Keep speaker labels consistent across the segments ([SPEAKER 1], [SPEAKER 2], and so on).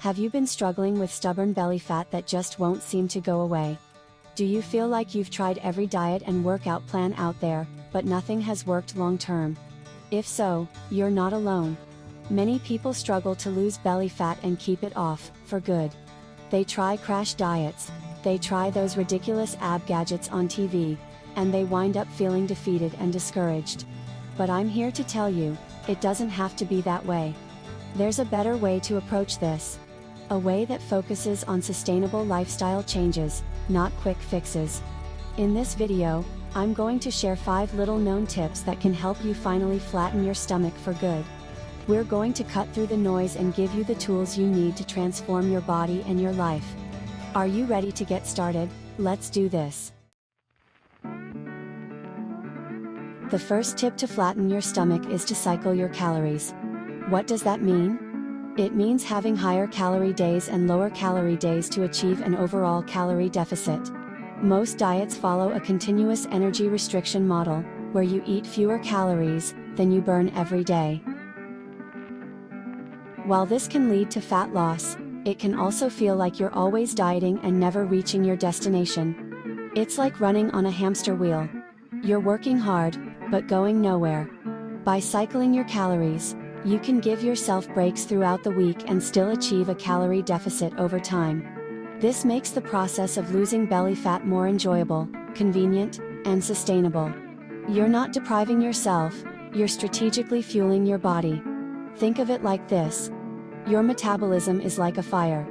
[SPEAKER 1] Have you been struggling with stubborn belly fat that just won't seem to go away? Do you feel like you've tried every diet and workout plan out there, but nothing has worked long term? If so, you're not alone. Many people struggle to lose belly fat and keep it off, for good. They try crash diets, they try those ridiculous ab gadgets on TV, and they wind up feeling defeated and discouraged. But I'm here to tell you, it doesn't have to be that way. There's a better way to approach this. A way that focuses on sustainable lifestyle changes, not quick fixes. In this video, I'm going to share 5 little-known tips that can help you finally flatten your stomach for good. We're going to cut through the noise and give you the tools you need to transform your body and your life. Are you ready to get started? Let's do this. The first tip to flatten your stomach is to cycle your calories. What does that mean? It means having higher calorie days and lower calorie days to achieve an overall calorie deficit. Most diets follow a continuous energy restriction model, where you eat fewer calories than you burn every day. While this can lead to fat loss, it can also feel like you're always dieting and never reaching your destination. It's like running on a hamster wheel. You're working hard, but going nowhere. By cycling your calories, you can give yourself breaks throughout the week and still achieve a calorie deficit over time. This makes the process of losing belly fat more enjoyable, convenient, and sustainable. You're not depriving yourself, you're strategically fueling your body. Think of it like this. Your metabolism is like a fire.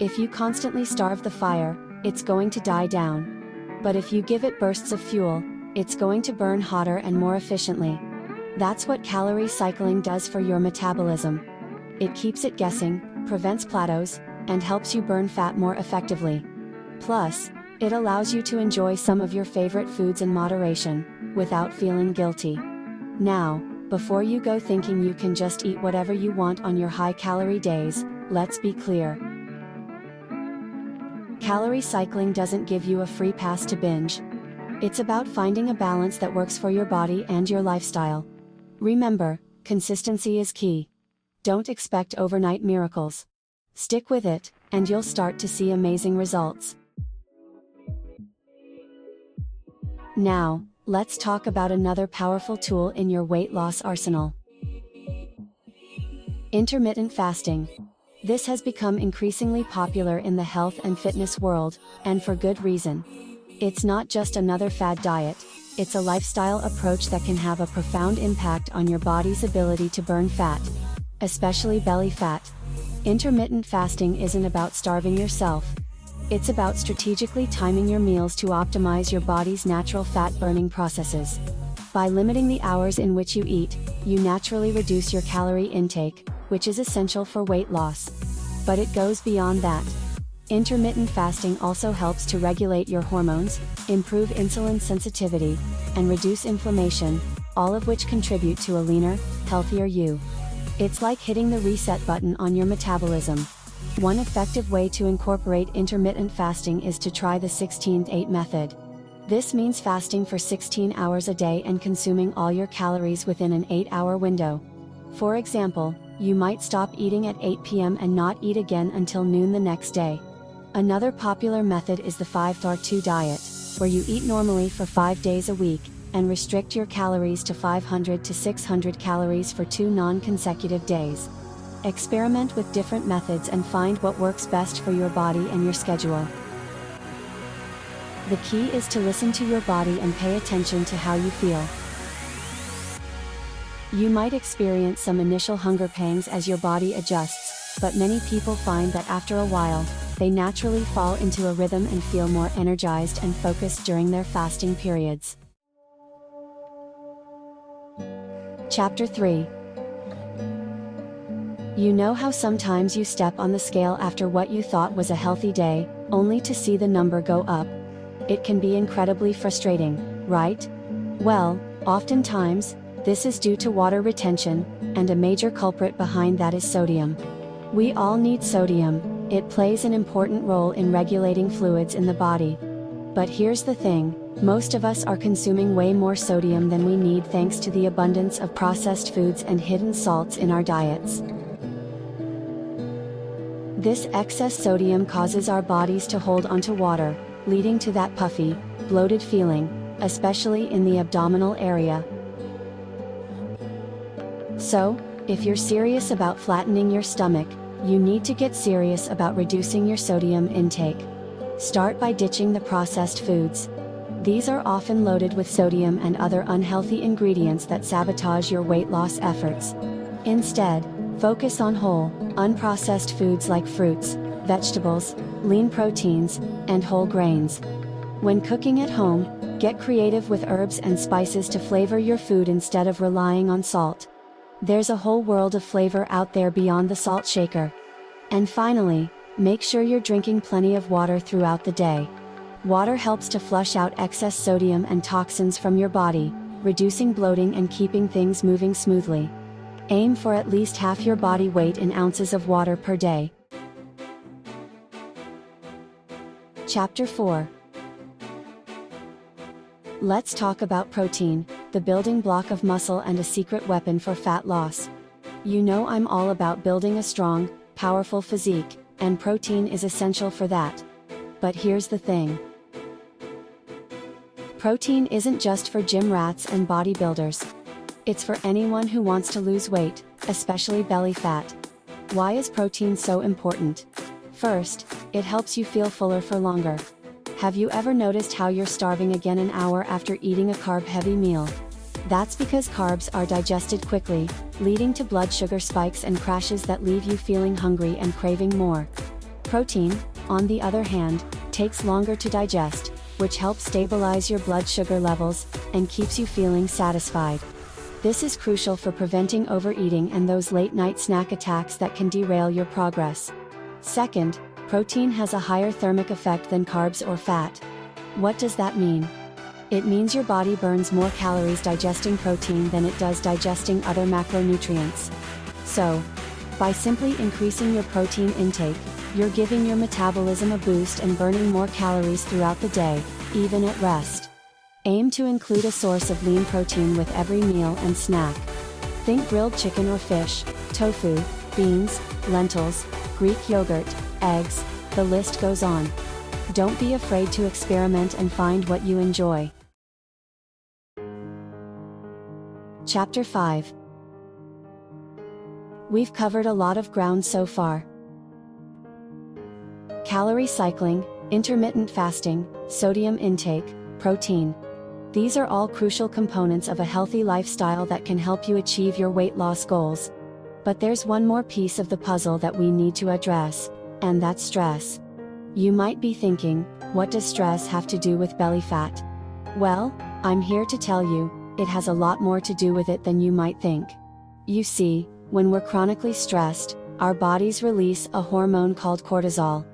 [SPEAKER 1] If you constantly starve the fire, it's going to die down. But if you give it bursts of fuel, it's going to burn hotter and more efficiently. That's what calorie cycling does for your metabolism. It keeps it guessing, prevents plateaus, and helps you burn fat more effectively. Plus, it allows you to enjoy some of your favorite foods in moderation, without feeling guilty. Now, before you go thinking you can just eat whatever you want on your high-calorie days, let's be clear. Calorie cycling doesn't give you a free pass to binge. It's about finding a balance that works for your body and your lifestyle. Remember, consistency is key. Don't expect overnight miracles. Stick with it, and you'll start to see amazing results. Now, let's talk about another powerful tool in your weight loss arsenal. Intermittent fasting. This has become increasingly popular in the health and fitness world, and for good reason. It's not just another fad diet. It's a lifestyle approach that can have a profound impact on your body's ability to burn fat, especially belly fat. Intermittent fasting isn't about starving yourself. It's about strategically timing your meals to optimize your body's natural fat-burning processes. By limiting the hours in which you eat, you naturally reduce your calorie intake, which is essential for weight loss. But it goes beyond that. Intermittent fasting also helps to regulate your hormones, improve insulin sensitivity, and reduce inflammation, all of which contribute to a leaner, healthier you. It's like hitting the reset button on your metabolism. One effective way to incorporate intermittent fasting is to try the 16-8 method. This means fasting for 16 hours a day and consuming all your calories within an 8-hour window. For example, you might stop eating at 8 p.m. and not eat again until noon the next day. Another popular method is the 5-2 diet, where you eat normally for 5 days a week, and restrict your calories to 500 to 600 calories for 2 non-consecutive days. Experiment with different methods and find what works best for your body and your schedule. The key is to listen to your body and pay attention to how you feel. You might experience some initial hunger pangs as your body adjusts, but many people find that after a while, they naturally fall into a rhythm and feel more energized and focused during their fasting periods. Chapter 3. You know how sometimes you step on the scale after what you thought was a healthy day, only to see the number go up? It can be incredibly frustrating, right? Well, oftentimes, this is due to water retention, and a major culprit behind that is sodium. We all need sodium. It plays an important role in regulating fluids in the body. But here's the thing, most of us are consuming way more sodium than we need thanks to the abundance of processed foods and hidden salts in our diets. This excess sodium causes our bodies to hold onto water, leading to that puffy, bloated feeling, especially in the abdominal area. So, if you're serious about flattening your stomach, you need to get serious about reducing your sodium intake. Start by ditching the processed foods. These are often loaded with sodium and other unhealthy ingredients that sabotage your weight loss efforts. Instead, focus on whole, unprocessed foods like fruits, vegetables, lean proteins, and whole grains. When cooking at home, get creative with herbs and spices to flavor your food instead of relying on salt. There's a whole world of flavor out there beyond the salt shaker. And finally, make sure you're drinking plenty of water throughout the day. Water helps to flush out excess sodium and toxins from your body, reducing bloating and keeping things moving smoothly. Aim for at least half your body weight in ounces of water per day. Chapter 4. Let's talk about protein, the building block of muscle and a secret weapon for fat loss. You know I'm all about building a strong, powerful physique, and protein is essential for that. But here's the thing. Protein isn't just for gym rats and bodybuilders. It's for anyone who wants to lose weight, especially belly fat. Why is protein so important? First, it helps you feel fuller for longer. Have you ever noticed how you're starving again an hour after eating a carb-heavy meal? That's because carbs are digested quickly, leading to blood sugar spikes and crashes that leave you feeling hungry and craving more. Protein, on the other hand, takes longer to digest, which helps stabilize your blood sugar levels, and keeps you feeling satisfied. This is crucial for preventing overeating and those late-night snack attacks that can derail your progress. Second, protein has a higher thermic effect than carbs or fat. What does that mean? It means your body burns more calories digesting protein than it does digesting other macronutrients. So, by simply increasing your protein intake, you're giving your metabolism a boost and burning more calories throughout the day, even at rest. Aim to include a source of lean protein with every meal and snack. Think grilled chicken or fish, tofu, beans, lentils, Greek yogurt, eggs, the list goes on. Don't be afraid to experiment and find what you enjoy. Chapter 5. We've covered a lot of ground so far. Calorie cycling, intermittent fasting, sodium intake, protein. These are all crucial components of a healthy lifestyle that can help you achieve your weight loss goals. But there's one more piece of the puzzle that we need to address, and that's stress. You might be thinking, what does stress have to do with belly fat? Well, I'm here to tell you, it has a lot more to do with it than you might think. You see, when we're chronically stressed, our bodies release a hormone called cortisol.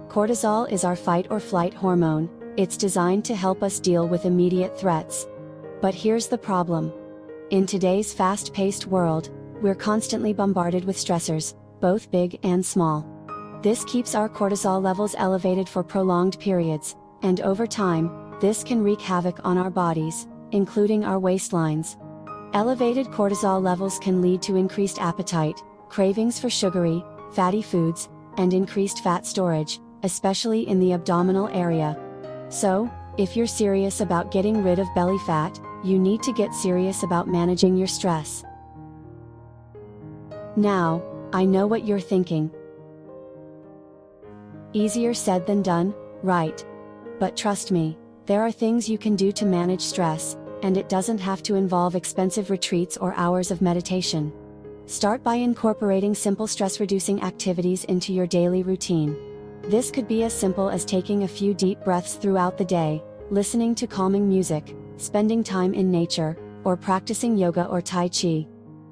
[SPEAKER 1] Cortisol is our fight or flight hormone. It's designed to help us deal with immediate threats. But here's the problem. In today's fast-paced world, we're constantly bombarded with stressors, both big and small. This keeps our cortisol levels elevated for prolonged periods, and over time, this can wreak havoc on our bodies, including our waistlines. Elevated cortisol levels can lead to increased appetite, cravings for sugary, fatty foods, and increased fat storage, especially in the abdominal area. So, if you're serious about getting rid of belly fat, you need to get serious about managing your stress. Now, I know what you're thinking. Easier said than done, right? But trust me, there are things you can do to manage stress, and it doesn't have to involve expensive retreats or hours of meditation. Start by incorporating simple stress-reducing activities into your daily routine. This could be as simple as taking a few deep breaths throughout the day, listening to calming music, spending time in nature, or practicing yoga or tai chi.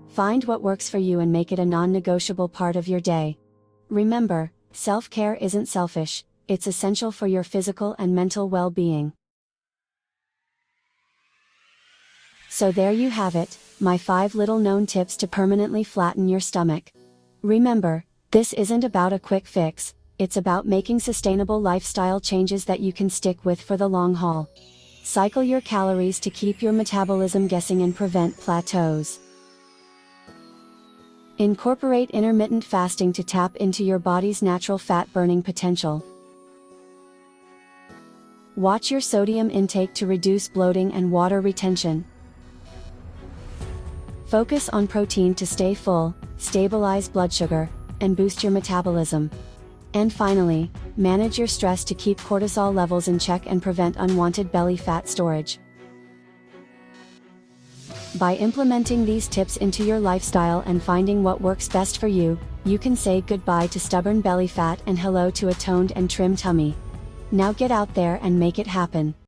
[SPEAKER 1] Find what works for you and make it a non-negotiable part of your day. Remember, self-care isn't selfish, it's essential for your physical and mental well-being. So there you have it, my 5 little-known tips to permanently flatten your stomach. Remember, this isn't about a quick fix. It's about making sustainable lifestyle changes that you can stick with for the long haul. Cycle your calories to keep your metabolism guessing and prevent plateaus. Incorporate intermittent fasting to tap into your body's natural fat-burning potential. Watch your sodium intake to reduce bloating and water retention. Focus on protein to stay full, stabilize blood sugar, and boost your metabolism. And finally, manage your stress to keep cortisol levels in check and prevent unwanted belly fat storage. By implementing these tips into your lifestyle and finding what works best for you, you can say goodbye to stubborn belly fat and hello to a toned and trim tummy. Now get out there and make it happen.